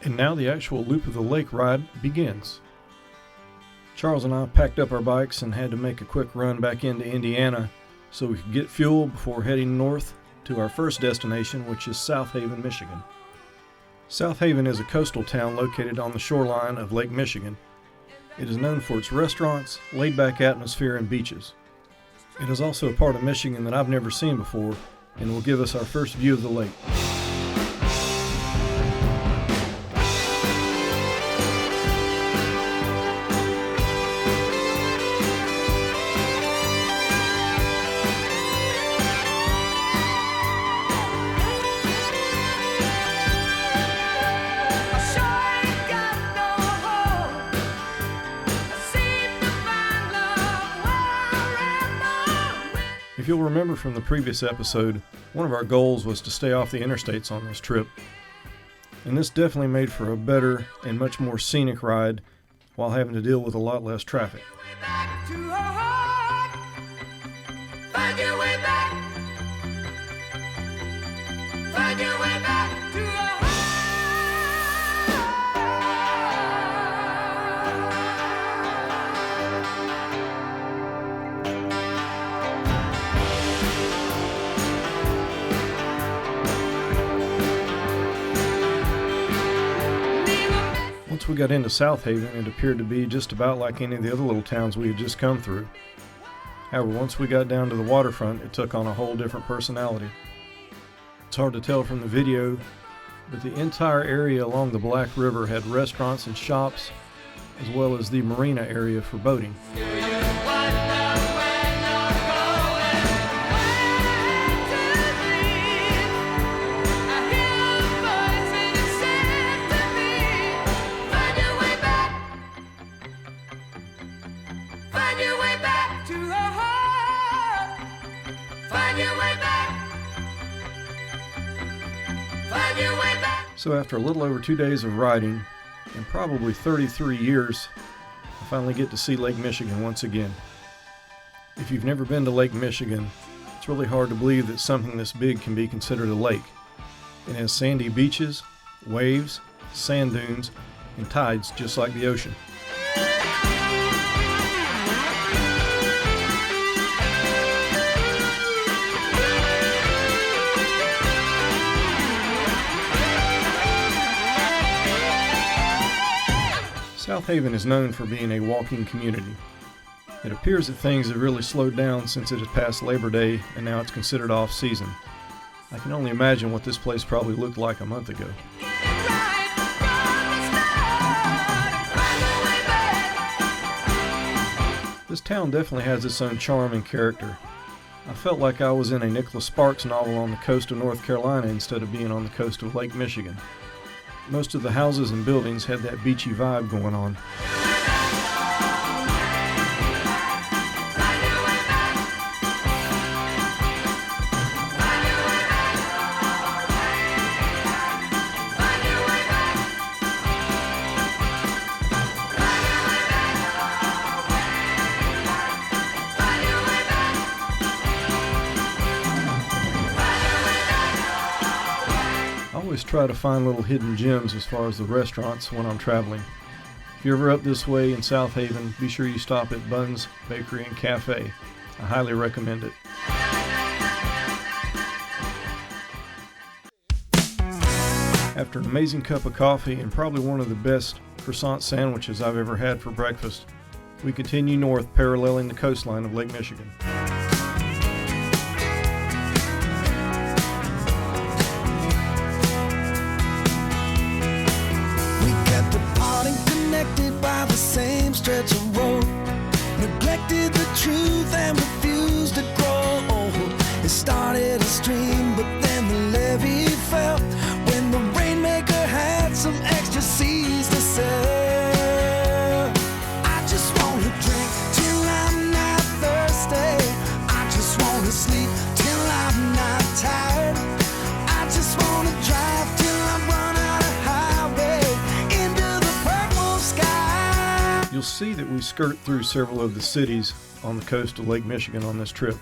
And now the actual Loop of the Lake ride begins. Charles and I packed up our bikes and had to make a quick run back into Indiana so we could get fuel before heading north to our first destination, which is South Haven, Michigan. South Haven is a coastal town located on the shoreline of Lake Michigan. It is known for its restaurants, laid-back atmosphere, and beaches. It is also a part of Michigan that I've never seen before and will give us our first view of the lake. If you'll remember from the previous episode, one of our goals was to stay off the interstates on this trip. And this definitely made for a better and much more scenic ride while having to deal with a lot less traffic. Once we got into South Haven, it appeared to be just about like any of the other little towns we had just come through. However, once we got down to the waterfront, it took on a whole different personality. It's hard to tell from the video, but the entire area along the Black River had restaurants and shops, as well as the marina area for boating. So after a little over 2 days of riding, and probably 33 years, I finally get to see Lake Michigan once again. If you've never been to Lake Michigan, it's really hard to believe that something this big can be considered a lake. It has sandy beaches, waves, sand dunes, and tides just like the ocean. South Haven is known for being a walking community. It appears that things have really slowed down since it has passed Labor Day and now it's considered off-season. I can only imagine what this place probably looked like a month ago. This town definitely has its own charm and character. I felt like I was in a Nicholas Sparks novel on the coast of North Carolina instead of being on the coast of Lake Michigan. Most of the houses and buildings had that beachy vibe going on. I always try to find little hidden gems as far as the restaurants when I'm traveling. If you're ever up this way in South Haven, be sure you stop at Buns Bakery and Cafe. I highly recommend it. After an amazing cup of coffee and probably one of the best croissant sandwiches I've ever had for breakfast, we continue north paralleling the coastline of Lake Michigan. By the same stretch of road, neglected the truth and refused to grow. It started a stream, but then the levee fell when the rainmaker had some extra seas to sell. I just wanna drink till I'm not thirsty. I just wanna sleep till I'm not tired. I just wanna drive till I'm run out of highway into the purple sky. You'll see that we skirt through several of the cities on the coast of Lake Michigan on this trip.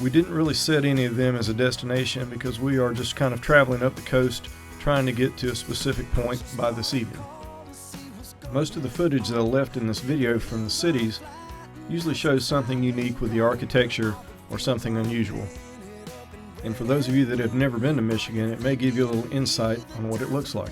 We didn't really set any of them as a destination because we are just kind of traveling up the coast trying to get to a specific point by this evening. Most of the footage that I left in this video from the cities usually shows something unique with the architecture or something unusual. And for those of you that have never been to Michigan, it may give you a little insight on what it looks like.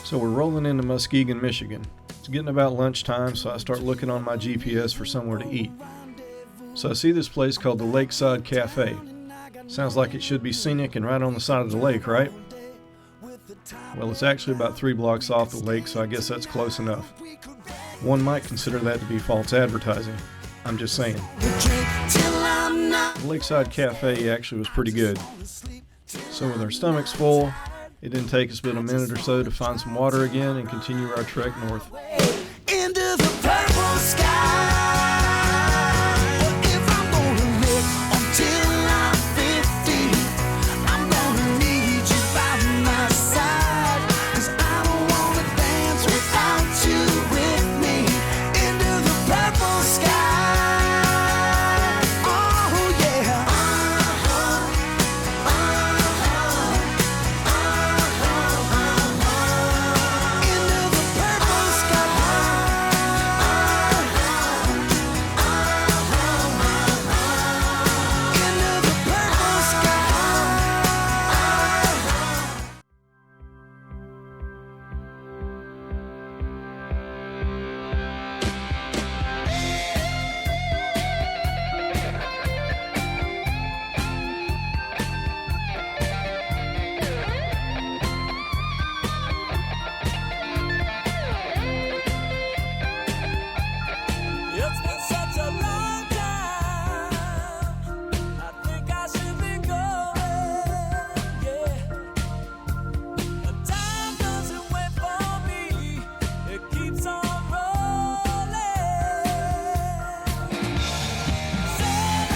So we're rolling into Muskegon, Michigan. It's getting about lunchtime, so I start looking on my GPS for somewhere to eat. So I see this place called the Lakeside Cafe. Sounds like it should be scenic and right on the side of the lake, right? Well, it's actually about 3 blocks off the lake, so I guess that's close enough. One might consider that to be false advertising. I'm just saying. The Lakeside Cafe actually was pretty good. So with our stomachs full, it didn't take us but a minute or so to find some water again and continue our trek north. Into the purple sky. If I'm gonna live until I'm 50, I'm gonna need you by my side. 'Cause I don't wanna dance without you with me. Into the purple sky. Oh yeah. Into the purple sky. Into the purple sky. It's been such a long time. I think I should be going, yeah. But time doesn't wait for me. It keeps on rolling. Sail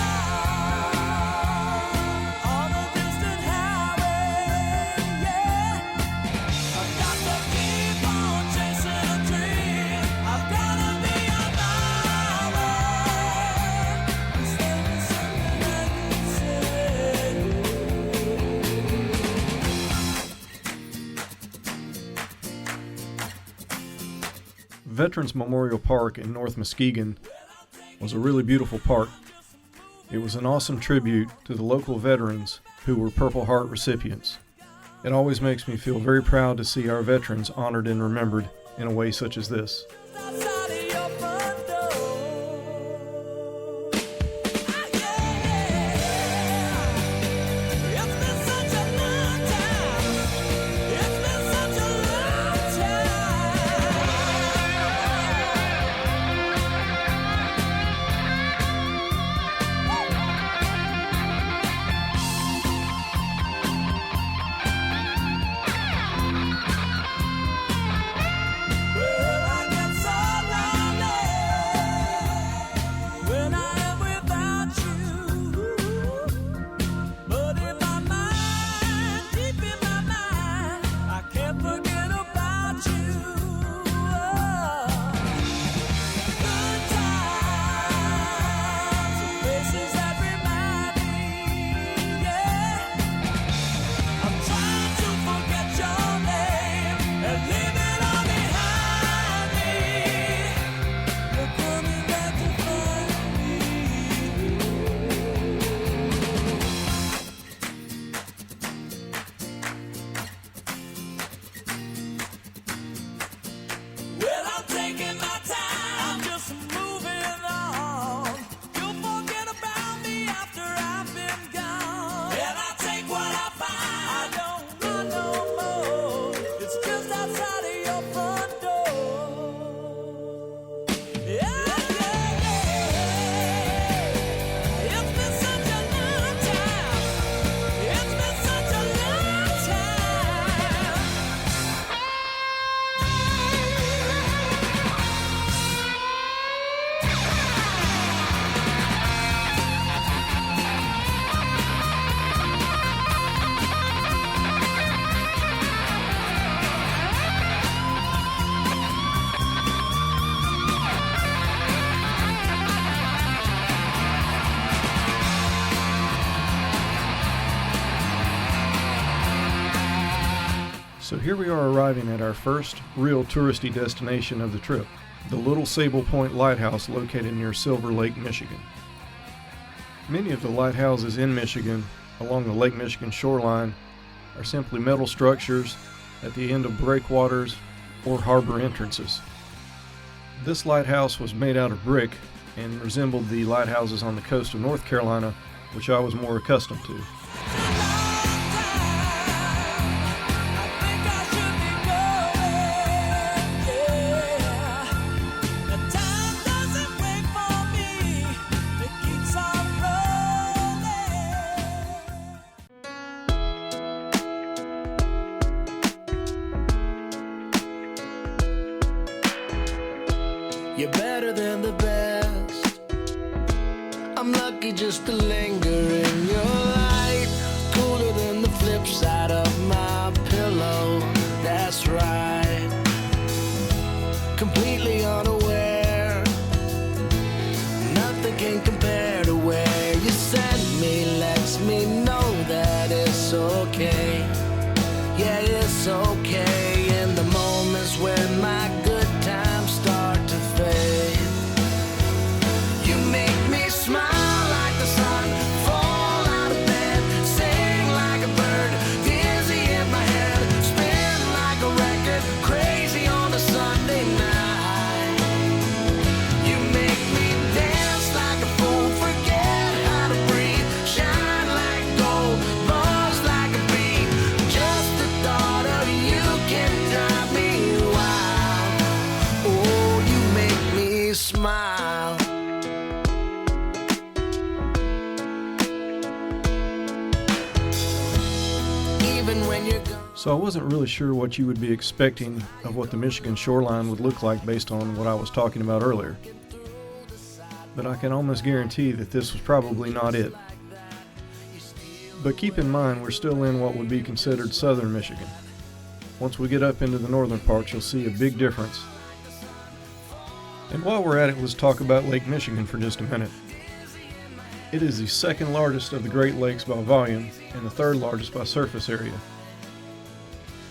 on a distant highway, yeah. I've got to keep on chasing a dream. I've gotta be on my way. Instead of something I can say. Veterans Memorial Park in North Muskegon was a really beautiful park. It was an awesome tribute to the local veterans who were Purple Heart recipients. It always makes me feel very proud to see our veterans honored and remembered in a way such as this. Outside of your front door. It's been such a long time. It's been such a long time. Well, I get so So here we are arriving at our first real touristy destination of the trip, the Little Sable Point Lighthouse located near Silver Lake, Michigan. Many of the lighthouses in Michigan along the Lake Michigan shoreline are simply metal structures at the end of breakwaters or harbor entrances. This lighthouse was made out of brick and resembled the lighthouses on the coast of North Carolina, which I was more accustomed to. You're better than the best. I'm lucky just to linger in your light. Cooler than the flip side of my pillow. That's right. Completely unaware. Nothing can compare to where you send me. Lets me know that it's okay. Yeah, it's okay. In the moments when my good times start to fade, you make me smile like the sun, fall out of bed, sing like a bird, dizzy in my head, spin like a record, crazy on a Sunday night. You make me dance like a fool, forget how to breathe, shine like gold, buzz like a bee. Just the thought of you can drive me wild. Oh, you make me smile. Even when you're gone. So I wasn't really sure what you would be expecting of what the Michigan shoreline would look like based on what I was talking about earlier. But I can almost guarantee that this was probably not it. But keep in mind, we're still in what would be considered southern Michigan. Once we get up into the northern parts, you'll see a big difference. And while we're at it, let's talk about Lake Michigan for just a minute. It is the second largest of the Great Lakes by volume and the third largest by surface area.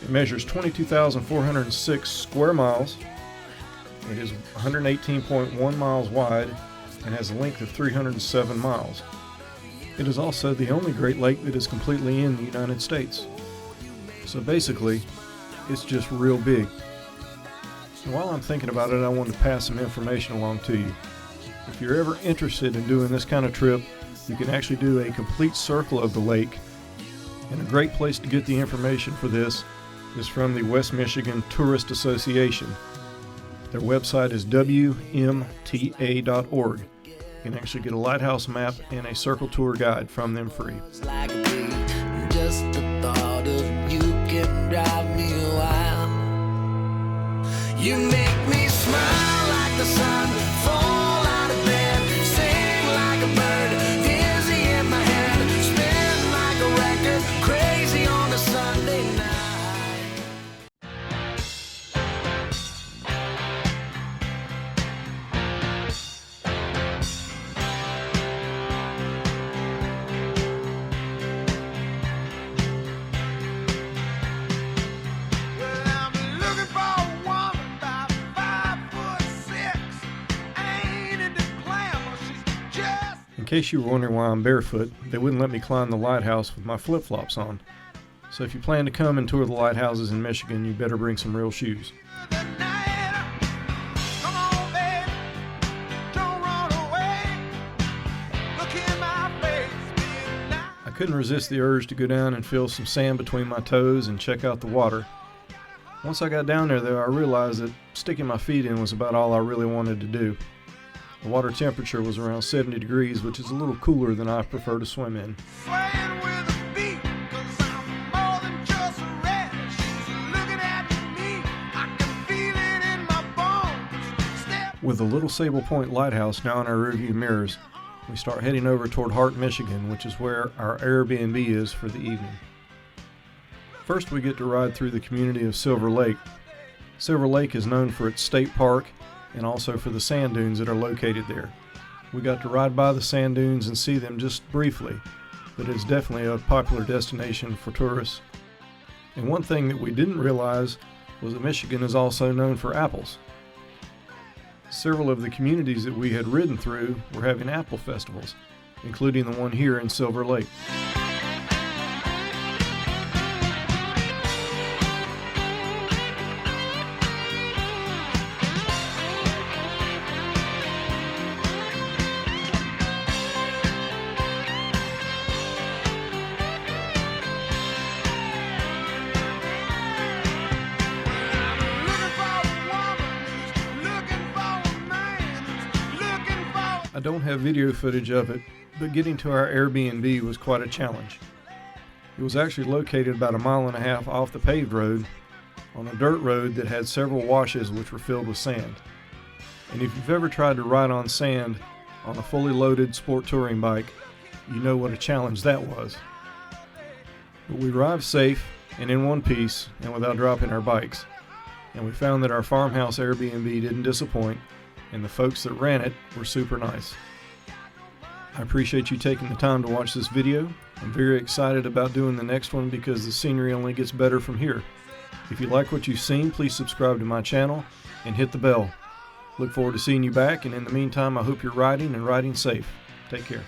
It measures 22,406 square miles. It is 118.1 miles wide and has a length of 307 miles. It is also the only Great Lake that is completely in the United States. So basically, it's just real big. And while I'm thinking about it, I wanted to pass some information along to you. If you're ever interested in doing this kind of trip, you can actually do a complete circle of the lake. And a great place to get the information for this is from the West Michigan Tourist Association. Their website is wmta.org. You can actually get a lighthouse map and a circle tour guide from them free. Like a bee, just the thought of you can drive me wild. You make me smile like the sun, fall out of bed, sing like a bird, dizzy in my head, spin like a record, crazy on a Sunday night. In case you were wondering why I'm barefoot, they wouldn't let me climb the lighthouse with my flip-flops on. So if you plan to come and tour the lighthouses in Michigan, you better bring some real shoes. I couldn't resist the urge to go down and feel some sand between my toes and check out the water. Once I got down there though, I realized that sticking my feet in was about all I really wanted to do. The water temperature was around 70 degrees, which is a little cooler than I prefer to swim in. With the Little Sable Point Lighthouse now in our rearview mirrors, we start heading over toward Hart, Michigan, which is where our Airbnb is for the evening. First, we get to ride through the community of Silver Lake. Silver Lake is known for its state park and also for the sand dunes that are located there. We got to ride by the sand dunes and see them just briefly, but it's definitely a popular destination for tourists. And one thing that we didn't realize was that Michigan is also known for apples. Several of the communities that we had ridden through were having apple festivals, including the one here in Silver Lake. I don't have video footage of it, but getting to our Airbnb was quite a challenge. It was actually located about 1.5 miles off the paved road on a dirt road that had several washes which were filled with sand. And if you've ever tried to ride on sand on a fully loaded sport touring bike, you know what a challenge that was. But we arrived safe and in one piece and without dropping our bikes. And we found that our farmhouse Airbnb didn't disappoint, and the folks that ran it were super nice. I appreciate you taking the time to watch this video. I'm very excited about doing the next one because the scenery only gets better from here. If you like what you've seen, please subscribe to my channel and hit the bell. Look forward to seeing you back, and in the meantime, I hope you're riding and riding safe. Take care.